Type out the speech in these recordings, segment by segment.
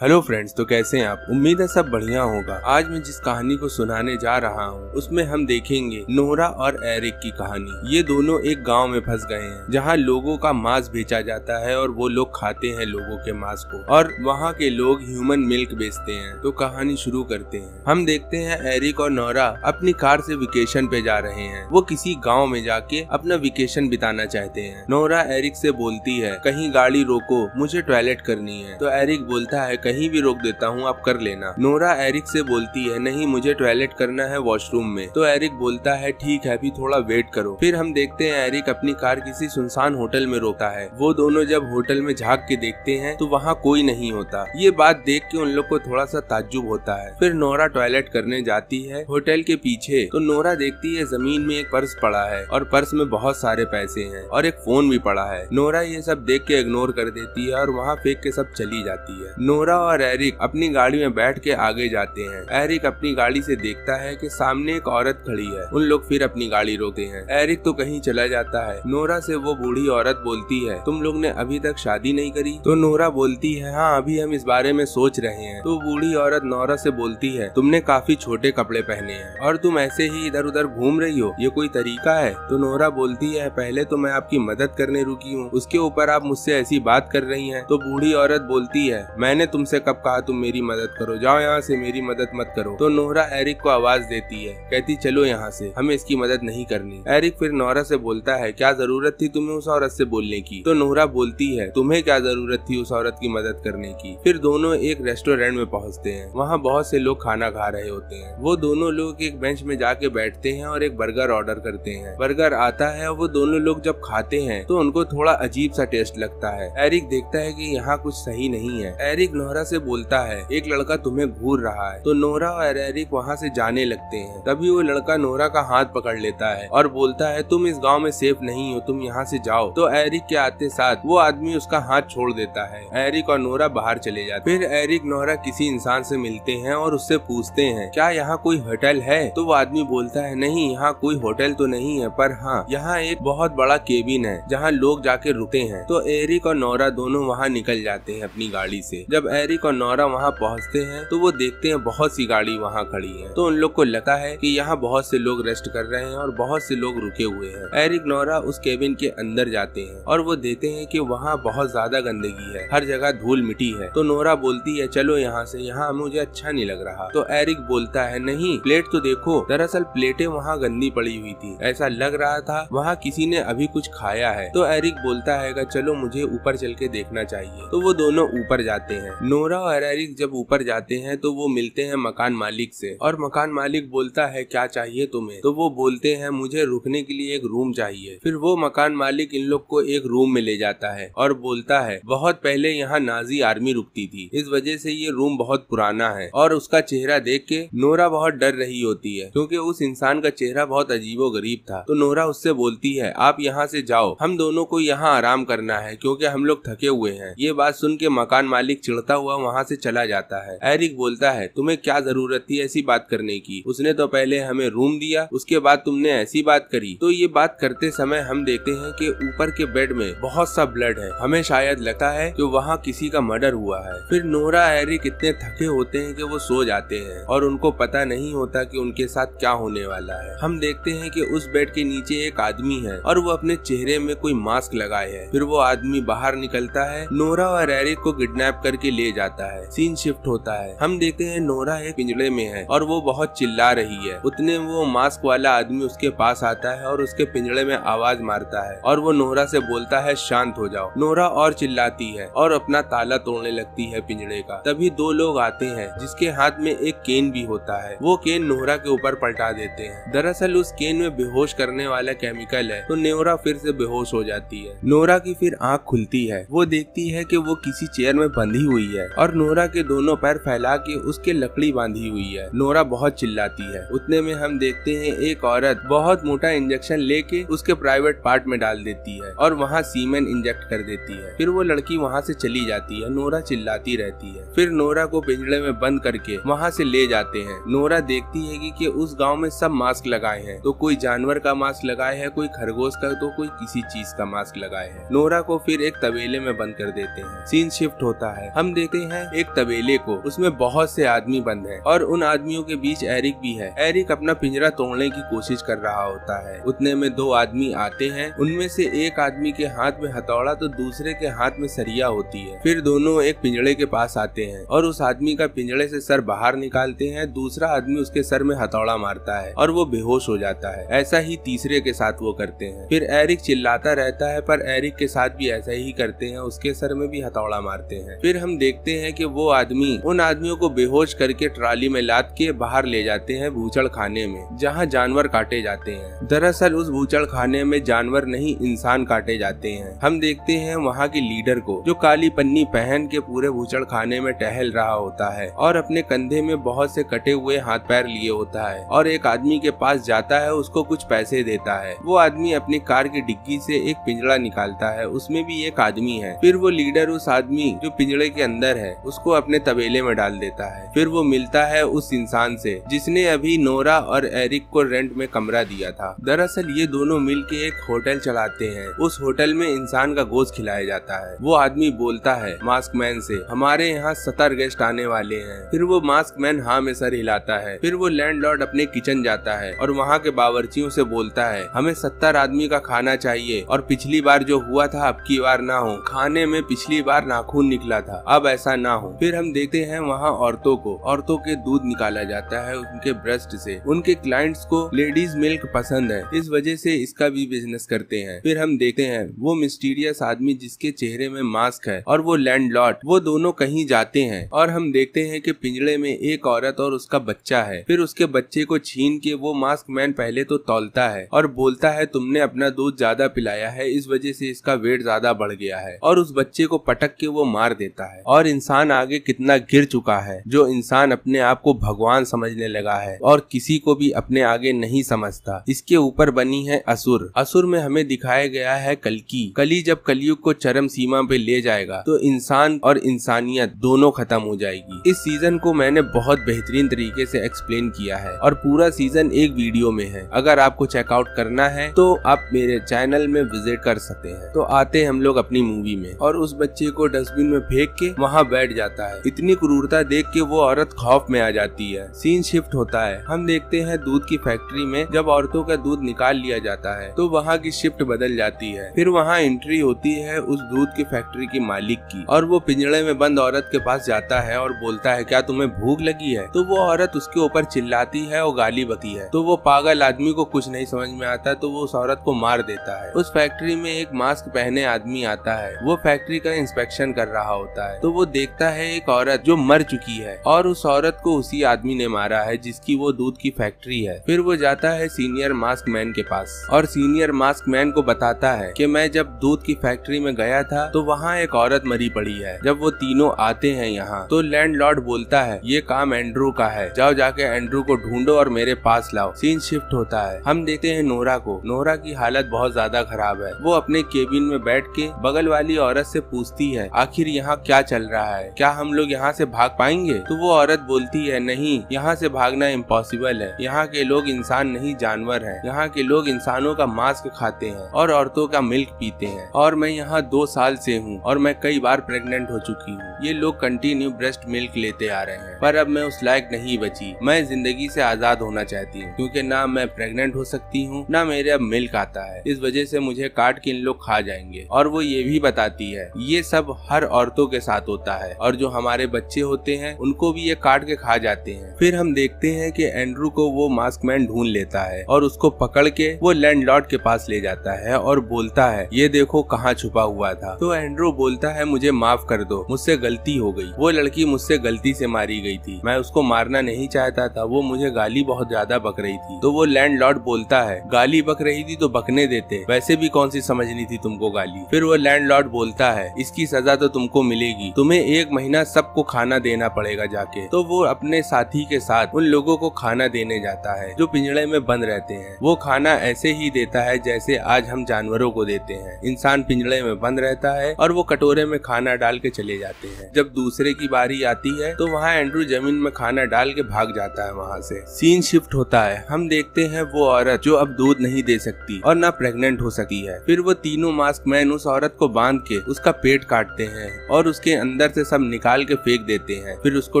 Hello friends, तो कैसे हैं आप। उम्मीद है सब बढ़िया होगा। आज मैं जिस कहानी को सुनाने जा रहा हूँ उसमें हम देखेंगे नोरा और एरिक की कहानी। ये दोनों एक गांव में फंस गए हैं जहाँ लोगों का मांस बेचा जाता है और वो लोग खाते हैं लोगों के मांस को, और वहाँ के लोग ह्यूमन मिल्क बेचते हैं। तो कहानी शुरू करते हैं। हम देखते हैं एरिक और नोरा अपनी कार से वेकेशन पे जा रहे हैं। वो किसी गाँव में जाके अपना वेकेशन बिताना चाहते हैं। नोरा एरिक से बोलती है, कहीं गाड़ी रोको, मुझे टॉयलेट करनी है। तो एरिक बोलता है, कहीं भी रोक देता हूँ, आप कर लेना। नोरा एरिक से बोलती है, नहीं मुझे टॉयलेट करना है वॉशरूम में। तो एरिक बोलता है, ठीक है अभी थोड़ा वेट करो। फिर हम देखते हैं एरिक अपनी कार किसी सुनसान होटल में रोकता है। वो दोनों जब होटल में झांक के देखते हैं तो वहाँ कोई नहीं होता। ये बात देख के उन लोग को थोड़ा सा ताज्जुब होता है। फिर नोरा टॉयलेट करने जाती है होटल के पीछे। तो नोरा देखती है जमीन में एक पर्स पड़ा है और पर्स में बहुत सारे पैसे हैं और एक फोन भी पड़ा है। नोरा ये सब देख के इग्नोर कर देती है और वहाँ फेंक के सब चली जाती है। नोरा और एरिक अपनी गाड़ी में बैठ के आगे जाते हैं। एरिक अपनी गाड़ी से देखता है कि सामने एक औरत खड़ी है। उन लोग फिर अपनी गाड़ी रोकते हैं। एरिक तो कहीं चला जाता है। नोरा से वो बूढ़ी औरत बोलती है, तुम लोग ने अभी तक शादी नहीं करी? तो नोरा बोलती है, हाँ अभी हम इस बारे में सोच रहे हैं। तो बूढ़ी औरत नोरा से बोलती है, तुमने काफी छोटे कपड़े पहने हैं और तुम ऐसे ही इधर उधर घूम रही हो, ये कोई तरीका है? तो नोरा बोलती है, पहले तो मैं आपकी मदद करने रुकी हूँ, उसके ऊपर आप मुझसे ऐसी बात कर रही हैं। तो बूढ़ी औरत बोलती है, मैंने तुमसे कब कहा तुम मेरी मदद करो, जाओ यहाँ से, मेरी मदद मत करो। तो नोरा एरिक को आवाज देती है, कहती चलो यहाँ से, हमें इसकी मदद नहीं करनी। एरिक फिर नोरा से बोलता है, क्या जरूरत थी तुम्हें उस औरत से बोलने की? तो नोरा बोलती है, तुम्हें क्या जरूरत थी उस औरत की मदद करने की? फिर दोनों एक रेस्टोरेंट में पहुँचते हैं। वहाँ बहुत से लोग खाना खा रहे होते हैं। वो दोनों लोग एक बेंच में जाके बैठते हैं और एक बर्गर ऑर्डर करते हैं। बर्गर आता है और वो दोनों लोग जब खाते हैं तो उनको थोड़ा अजीब सा टेस्ट लगता है। एरिक देखता है कि यहाँ कुछ सही नहीं है। एरिक नोरा से बोलता है, एक लड़का तुम्हें घूर रहा है। तो नोरा और एरिक वहाँ से जाने लगते हैं। तभी वो लड़का नोरा का हाथ पकड़ लेता है और बोलता है, तुम इस गांव में सेफ नहीं हो, तुम यहाँ से जाओ। तो एरिक के आते साथ वो आदमी उसका हाथ छोड़ देता है। एरिक और नोरा बाहर चले जाते हैं। फिर एरिक नोरा किसी इंसान से मिलते हैं और उससे पूछते हैं, क्या यहाँ कोई होटल है? तो वो आदमी बोलता है, नहीं यहाँ कोई होटल तो नहीं है, पर हाँ यहाँ एक बहुत बड़ा केबिन है जहाँ लोग जाके रुकते हैं। तो एरिक और नोरा दोनों वहाँ निकल जाते हैं अपनी गाड़ी से। जब एरिक और नोरा वहाँ पहुँचते हैं तो वो देखते हैं बहुत सी गाड़ी वहाँ खड़ी है। तो उन लोग को लगता है कि यहाँ बहुत से लोग रेस्ट कर रहे हैं और बहुत से लोग रुके हुए हैं। एरिक नोरा उस केबिन के अंदर जाते हैं और वो देखते हैं कि वहाँ बहुत ज्यादा गंदगी है, हर जगह धूल मिट्टी है। तो नोरा बोलती है, चलो यहाँ से, यहाँ मुझे अच्छा नहीं लग रहा। तो एरिक बोलता है, नहीं प्लेट तो देखो, दरअसल प्लेटें वहाँ गंदी पड़ी हुई थी, ऐसा लग रहा था वहाँ किसी ने अभी कुछ खाया है। तो एरिक बोलता है, चलो मुझे ऊपर चल के देखना चाहिए। तो वो दोनों ऊपर जाते हैं। नोरा और एरिक जब ऊपर जाते हैं तो वो मिलते हैं मकान मालिक से, और मकान मालिक बोलता है, क्या चाहिए तुम्हें? तो वो बोलते हैं, मुझे रुकने के लिए एक रूम चाहिए। फिर वो मकान मालिक इन लोग को एक रूम में ले जाता है और बोलता है, बहुत पहले यहाँ नाजी आर्मी रुकती थी, इस वजह से ये रूम बहुत पुराना है। और उसका चेहरा देख के नोरा बहुत डर रही होती है क्योंकि उस इंसान का चेहरा बहुत अजीबो गरीब था। तो नोरा उससे बोलती है, आप यहाँ से जाओ, हम दोनों को यहाँ आराम करना है क्योंकि हम लोग थके हुए हैं। ये बात सुन के मकान मालिक चिढ़ता हुआ वहाँ से चला जाता है। एरिक बोलता है, तुम्हें क्या जरूरत थी ऐसी बात करने की? उसने तो पहले हमें रूम दिया, उसके बाद तुमने ऐसी बात करी। तो ये बात करते समय हम देखते हैं कि ऊपर के बेड में बहुत सा ब्लड है। हमें शायद लगता है कि वहाँ किसी का मर्डर हुआ है। फिर नोरा एरिक इतने थके होते हैं कि वो सो जाते हैं और उनको पता नहीं होता कि उनके साथ क्या होने वाला है। हम देखते हैं कि उस बेड के नीचे एक आदमी है और वो अपने चेहरे में कोई मास्क लगाए है। फिर वो आदमी बाहर निकलता है, नोरा और एरिक को किडनैप करके ले जाता है। सीन शिफ्ट होता है। हम देखते हैं नोरा एक पिंजड़े में है और वो बहुत चिल्ला रही है। उतने वो मास्क वाला आदमी उसके पास आता है और उसके पिंजड़े में आवाज मारता है और वो नोरा से बोलता है, शांत हो जाओ। नोरा और चिल्लाती है और अपना ताला तोड़ने लगती है पिंजड़े का। तभी दो लोग आते हैं जिसके हाथ में एक केन भी होता है। वो केन नोरा के ऊपर पलटा देते हैं। दरअसल उस केन में बेहोश करने वाला केमिकल है। तो नोरा फिर से बेहोश हो जाती है। नोरा की फिर आँख खुलती है। वो देखती है कि वो किसी चेयर में बंधी हुई है और नोरा के दोनों पैर फैला के उसके लकड़ी बांधी हुई है। नोरा बहुत चिल्लाती है। उतने में हम देखते हैं एक औरत बहुत मोटा इंजेक्शन लेके उसके प्राइवेट पार्ट में डाल देती है और वहाँ सीमेन इंजेक्ट कर देती है। फिर वो लड़की वहाँ से चली जाती है। नोरा चिल्लाती रहती है। फिर नोरा को पिंजड़े में बंद करके वहाँ से ले जाते हैं। नोरा देखती है कि उस गांव में सब मास्क लगाए हैं। तो कोई जानवर का मास्क लगाए है, कोई खरगोश का, तो कोई किसी चीज का मास्क लगाए है। नोरा को फिर एक तबेले में बंद कर देते हैं। सीन शिफ्ट होता है। हम देखते देते हैं एक तबेले को, उसमें बहुत से आदमी बंद हैं और उन आदमियों के बीच एरिक भी है। एरिक अपना पिंजरा तोड़ने की कोशिश कर रहा होता है। उतने में दो आदमी आते हैं, उनमें से एक आदमी के हाथ में हथौड़ा तो दूसरे के हाथ में सरिया होती है। फिर दोनों एक पिंजड़े के पास आते हैं और उस आदमी का पिंजड़े से सर बाहर निकालते हैं। दूसरा आदमी उसके सर में हथौड़ा मारता है और वो बेहोश हो जाता है। ऐसा ही तीसरे के साथ वो करते हैं। फिर एरिक चिल्लाता रहता है पर एरिक के साथ भी ऐसा ही करते हैं, उसके सर में भी हथौड़ा मारते हैं। फिर हम देखते हैं कि वो आदमी उन आदमियों को बेहोश करके ट्राली में लाद के बाहर ले जाते हैं बूचड़ खाने में, जहाँ जानवर काटे जाते हैं। दरअसल उस बूचड़ खाने में जानवर नहीं इंसान काटे जाते हैं। हम देखते हैं वहाँ के लीडर को, जो काली पन्नी पहन के पूरे बूचड़ खाने में टहल रहा होता है और अपने कंधे में बहुत से कटे हुए हाथ पैर लिए होता है और एक आदमी के पास जाता है, उसको कुछ पैसे देता है। वो आदमी अपनी कार की डिग्गी से एक पिंजड़ा निकालता है, उसमें भी एक आदमी है। फिर वो लीडर उस आदमी जो पिंजड़े के अंदर है उसको अपने तबेले में डाल देता है। फिर वो मिलता है उस इंसान से जिसने अभी नोरा और एरिक को रेंट में कमरा दिया था। दरअसल ये दोनों मिलके एक होटल चलाते हैं। उस होटल में इंसान का गोश्त खिलाया जाता है। वो आदमी बोलता है मास्क मैन से, हमारे यहाँ 70 गेस्ट आने वाले हैं। फिर वो मास्क मैन हाँ में सर हिलाता है। फिर वो लैंडलॉर्ड अपने किचन जाता है और वहाँ के बावर्चियों से बोलता है हमें 70 आदमी का खाना चाहिए और पिछली बार जो हुआ था अब की बार ना हो। खाने में पिछली बार नाखून निकला था, अब ऐसा ना हो। फिर हम देखते हैं वहाँ औरतों के दूध निकाला जाता है उनके ब्रेस्ट से। उनके क्लाइंट्स को लेडीज मिल्क पसंद है, इस वजह से इसका भी बिजनेस करते हैं। फिर हम देखते हैं वो मिस्टीरियस आदमी जिसके चेहरे में मास्क है और वो लैंडलॉर्ड, वो दोनों कहीं जाते हैं और हम देखते हैं कि पिंजड़े में एक औरत और उसका बच्चा है। फिर उसके बच्चे को छीन के वो मास्क मैन पहले तो तौलता है और बोलता है तुमने अपना दूध ज्यादा पिलाया है, इस वजह से इसका वेट ज्यादा बढ़ गया है, और उस बच्चे को पटक के वो मार देता है। और इंसान आगे कितना गिर चुका है, जो इंसान अपने आप को भगवान समझने लगा है और किसी को भी अपने आगे नहीं समझता। इसके ऊपर बनी है असुर। असुर में हमें दिखाया गया है कली जब कलयुग को चरम सीमा पे ले जाएगा तो इंसान और इंसानियत दोनों खत्म हो जाएगी। इस सीजन को मैंने बहुत बेहतरीन तरीके से एक्सप्लेन किया है और पूरा सीजन एक वीडियो में है। अगर आपको चेकआउट करना है तो आप मेरे चैनल में विजिट कर सकते हैं। तो आते हम लोग अपनी मूवी में और उस बच्चे को डस्टबिन में फेंक के वहाँ बैठ जाता है। इतनी क्रूरता देख के वो औरत खौफ में आ जाती है। सीन शिफ्ट होता है। हम देखते हैं दूध की फैक्ट्री में जब औरतों का दूध निकाल लिया जाता है तो वहाँ की शिफ्ट बदल जाती है। फिर वहाँ एंट्री होती है उस दूध की फैक्ट्री की मालिक की और वो पिंजड़े में बंद औरत के पास जाता है और बोलता है क्या तुम्हें भूख लगी है? तो वो औरत उसके ऊपर चिल्लाती है और गाली बकती है। तो वो पागल आदमी को कुछ नहीं समझ में आता तो वो उस औरत को मार देता है। उस फैक्ट्री में एक मास्क पहने आदमी आता है, वो फैक्ट्री का इंस्पेक्शन कर रहा होता है। तो वो देखता है एक औरत जो मर चुकी है और उस औरत को उसी आदमी ने मारा है जिसकी वो दूध की फैक्ट्री है। फिर वो जाता है सीनियर मास्क मैन के पास और सीनियर मास्क मैन को बताता है कि मैं जब दूध की फैक्ट्री में गया था तो वहाँ एक औरत मरी पड़ी है। जब वो तीनों आते हैं यहाँ तो लैंडलॉर्ड बोलता है ये काम एंड्रू का है, जाओ जाके एंड्रू को ढूंढो और मेरे पास लाओ। सीन शिफ्ट होता है। हम देखते हैं नोरा को। नोरा की हालत बहुत ज्यादा खराब है। वो अपने केबिन में बैठ के बगल वाली औरत से पूछती है आखिर यहाँ क्या चल रहा है, क्या हम लोग यहाँ से भाग पाएंगे? तो वो औरत बोलती है नहीं, यहाँ से भागना इम्पॉसिबल है। यहाँ के लोग इंसान नहीं जानवर हैं। यहाँ के लोग इंसानों का मांस खाते हैं और औरतों का मिल्क पीते हैं और मैं यहाँ 2 साल से हूँ और मैं कई बार प्रेग्नेंट हो चुकी हूँ। ये लोग कंटिन्यू ब्रेस्ट मिल्क लेते आ रहे हैं पर अब मैं उस लायक नहीं बची। मैं जिंदगी से आजाद होना चाहती हूँ क्योंकि ना मैं प्रेग्नेंट हो सकती हूँ ना मेरे अब मिल्क आता है। इस वजह से मुझे काट के इन लोग खा जाएंगे। और वो ये भी बताती है ये सब हर औरतों के साथ होता है और जो हमारे बच्चे होते हैं उनको भी ये काट के खा जाते हैं। फिर हम देखते हैं कि एंड्रू को वो मास्क मैन ढूंढ लेता है और उसको पकड़ के वो लैंडलॉर्ड के पास ले जाता है और बोलता है ये देखो कहाँ छुपा हुआ था। तो एंड्रू बोलता है मुझे माफ कर दो, मुझसे गलती हो गई। वो लड़की मुझसे गलती से मारी गई थी, मैं उसको मारना नहीं चाहता था, वो मुझे गाली बहुत ज्यादा बक रही थी। तो वो लैंडलॉर्ड बोलता है गाली बक रही थी तो बकने देते, वैसे भी कौन सी समझनी थी तुमको गाली। फिर वो लैंडलॉर्ड बोलता है इसकी सजा तो तुमको मिलेगी, तुम्हें 1 महीना सबको खाना देना पड़ेगा जाके। तो वो अपने साथी के साथ उन लोगों को खाना देने जाता है जो पिंजड़े में बंद रहते हैं। वो खाना ऐसे ही देता है जैसे आज हम जानवरों को देते हैं। इंसान पिंजड़े में बंद रहता है और वो कटोरे में खाना डाल के चले जाते हैं। हैं। जब दूसरे की बारी आती है तो वहाँ एंड्रू जमीन में खाना डाल के भाग जाता है वहाँ से। सीन शिफ्ट होता है, हम देखते हैं वो औरत जो अब दूध नहीं दे सकती और ना प्रेग्नेंट हो सकी है। फिर वो तीनों मास्क मैन उस औरत को बांध के उसका पेट काटते हैं और उसके अंदर से सब निकाल के फेंक देते हैं। फिर उसको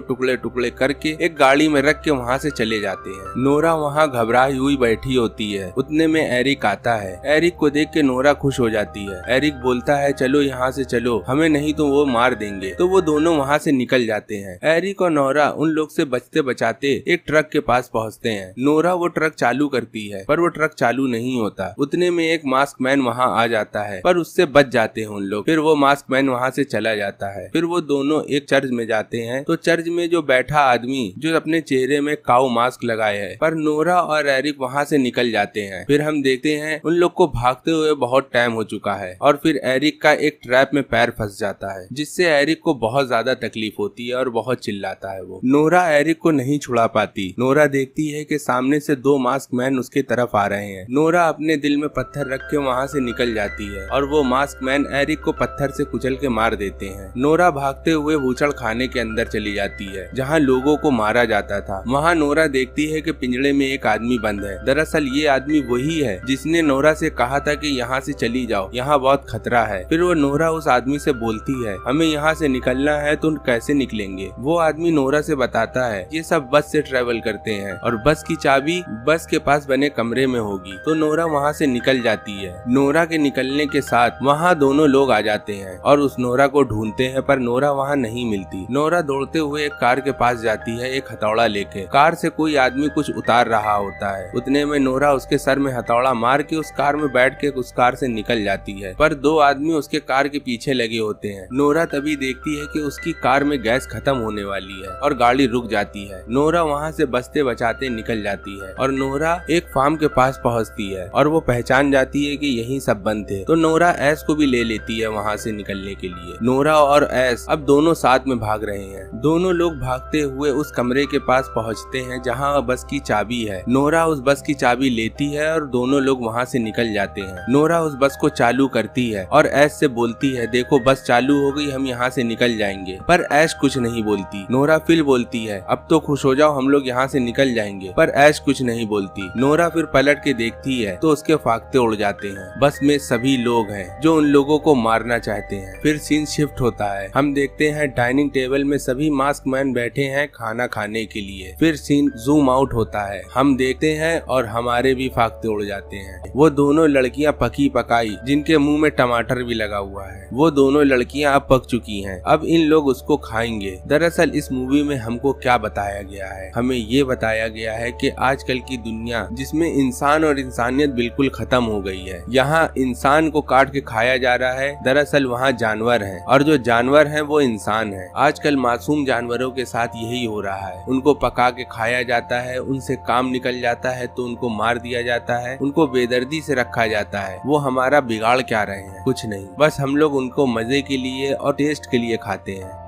टुकड़े टुकड़े करके एक गाड़ी में रख के वहाँ से चले जाते हैं। नोरा वहाँ घबराई हुई बैठी होती है। उतने में एरिक आता है। एरिक को देख के नोरा खुश हो जाती है। एरिक बोलता है चलो यहाँ से चलो, हमें नहीं तो वो मार देंगे। तो वो दोनों वहाँ से निकल जाते हैं। एरिक और नोरा उन लोग से बचते बचाते एक ट्रक के पास पहुँचते हैं। नोरा वो ट्रक चालू करती है पर वो ट्रक चालू नहीं होता। उतने में एक मास्क मैन वहाँ आ जाता है पर उससे बच जाते हैं उन लोग। फिर वो मास्क मैन वहाँ से चला जाता है। फिर वो दोनों एक चर्च में जाते हैं तो चर्च में जो बैठा आदमी जो अपने चेहरे में काऊ मास्क लगाए है, पर नोरा और एरिक वहाँ से निकल जाते हैं। फिर हम देखते हैं उन लोग को भागते हुए बहुत टाइम हो चुका है और फिर एरिक का एक ट्रैप में पैर फंस जाता है जिससे एरिक को बहुत ज्यादा तकलीफ होती है और बहुत चिल्लाता है वो। नोरा एरिक को नहीं छुड़ा पाती। नोरा देखती है कि सामने से दो मास्क मैन उसके तरफ आ रहे हैं। नोरा अपने दिल में पत्थर रख के वहाँ से निकल जाती है और वो मास्क मैन एरिक को पत्थर से कुचल के मार देते हैं। नोरा भागते हुए भूचड़ खाने के अंदर चली जाती है जहाँ लोगों को मारा जाता था। वहाँ नोरा देखती है कि पिंजड़े में एक आदमी बंद है। दरअसल ये आदमी वही है जिसने नोरा से कहा था कि यहाँ से चली जाओ, यहाँ बहुत खतरा है। फिर वो नोरा उस आदमी से बोलती है हमें यहाँ से निकलना है तो कैसे निकलेंगे। वो आदमी नोरा से बताता है ये सब बस से ट्रेवल करते हैं और बस की चाबी बस के पास बने कमरे में होगी। तो नोरा वहाँ से निकल जाती है। नोरा के निकलने के साथ वहाँ दोनों लोग आ जाते हैं और उस नोरा को ढूंढते हैं पर नोरा वहाँ नहीं मिलती। नोरा दौड़ते हुए एक कार के पास जाती है एक हथौड़ा लेके। कार से कोई आदमी कुछ उतार रहा होता है। उतने में नोरा उसके सर में हथौड़ा मार के उस कार में बैठ के उस कार से निकल जाती है पर दो आदमी उसके कार के पीछे लगे होते हैं। नोरा तभी देखती है कि उसकी कार में गैस खत्म होने वाली है और गाड़ी रुक जाती है। नोरा वहाँ से बचते बचाते निकल जाती है और नोरा एक फार्म के पास पहुँचती है और वो पहचान जाती है कि यही सब बंद थे। तो नोरा ऐश को भी ले लेती है वहाँ से निकलने के लिए। नोरा और ऐश अब दोनों साथ में भाग रहे हैं। दोनों लोग भागते हुए उस कमरे के पास पहुँचते हैं जहाँ बस की चाबी है। नोरा उस बस की चाबी लेती है और दोनों लोग वहाँ से निकल जाते हैं। नोरा उस बस को चालू करती है और ऐश से बोलती है देखो बस चालू हो गई, हम यहाँ से निकल जाएंगे। पर ऐश कुछ नहीं बोलती। नोरा फिर बोलती है अब तो खुश हो जाओ, हम लोग यहाँ से निकल जाएंगे। पर ऐश कुछ नहीं बोलती। नोरा फिर पलट के देखती है तो उसके फाख्ते उड़ जाते हैं। बस में सभी लोग हैं जो उन लोगों को मारना चाहते हैं। फिर सीन शिफ्ट होता है। हम देखते हैं डाइनिंग टेबल में सभी मास्क मैन बैठे हैं खाना खाने के लिए। फिर सीन जूम आउट होता है। हम देखते हैं और हमारे भी फाख्ते उड़ जाते हैं। वो दोनों लड़कियां पकी पकाई जिनके मुंह में टमाटर भी लगा हुआ है, वो दोनों लड़कियां अब पक चुकी हैं। अब इन लोग उसको खाएंगे। दरअसल इस मूवी में हमको क्या बताया गया है, हमें ये बताया गया है कि आजकल की दुनिया जिसमें इंसान और इंसानियत बिल्कुल खत्म हो गई है, यहाँ इंसान को काट के खाया जा रहा है। दरअसल वहाँ जानवर हैं और जो जानवर हैं वो इंसान हैं। आजकल मासूम जानवरों के साथ यही हो रहा है। उनको पका के खाया जाता है, उनसे काम निकल जाता है तो उनको मार दिया जाता है, उनको बेदर्दी से रखा जाता है। वो हमारा बिगाड़ क्या रहे हैं? कुछ नहीं, बस हम लोग उनको मजे के लिए और टेस्ट के लिए खाते हैं।